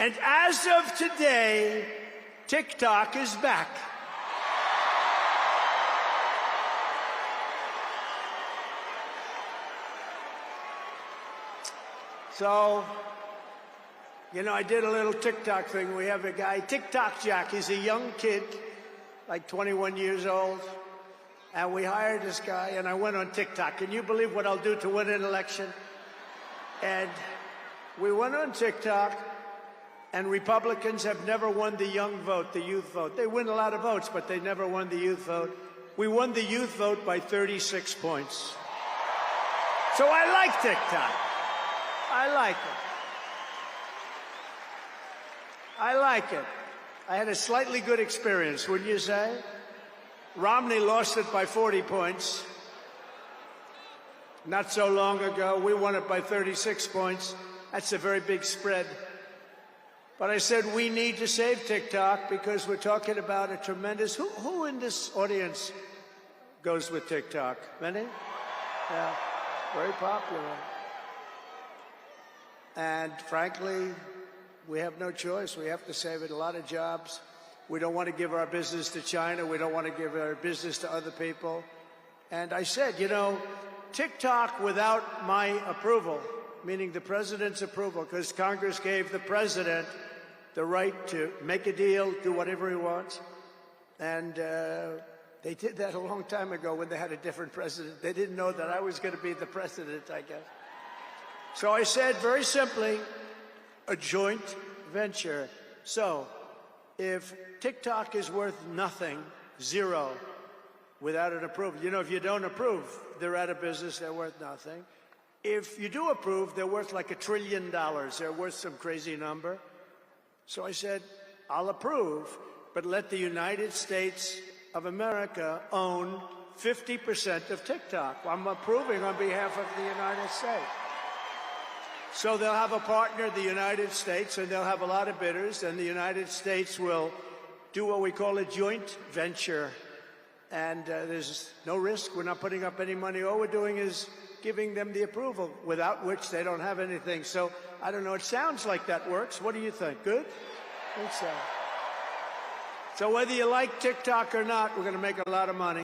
And as of today, TikTok is back. So, you know, I did a little TikTok thing. We have a guy, TikTok Jack. He's a young kid, like 21 years old. And we hired this guy, and I went on TikTok. Can you believe what I'll do to win an election? And we went on TikTok, and Republicans have never won the young vote, the youth vote. They win a lot of votes, but they never won the youth vote. We won the youth vote by 36 points. So I like TikTok. I like it. I like it. I had a slightly good experience, wouldn't you say? Romney lost it by 40 points. Not so long ago, we won it by 36 points. That's a very big spread. But I said we need to save TikTok because we're talking about a tremendous... Who in this audience goes with TikTok? Many? Yeah, very popular. And frankly, we have no choice. We have to save it. A lot of jobs. We don't want to give our business to China. We don't want to give our business to other people. And I said, you know, TikTok without my approval, meaning the president's approval, because Congress gave the president the right to make a deal, do whatever he wants. And they did that a long time ago when they had a different president. They didn't know that I was going to be the president, I guess. So I said, very simply, a joint venture. So if TikTok is worth nothing, zero, without an approval, you know, if you don't approve, they're out of business, they're worth nothing. If you do approve, they're worth like $1 trillion. They're worth some crazy number. So I said, I'll approve, but let the United States of America own 50% of TikTok. I'm approving on behalf of the United States. So they'll have a partner, the United States, and they'll have a lot of bidders, and the United States will do what we call a joint venture. And there's no risk. We're not putting up any money. All we're doing is giving them the approval, without which they don't have anything. So I don't know. It sounds like that works. What do you think? Good? I think so. So whether you like TikTok or not, we're going to make a lot of money.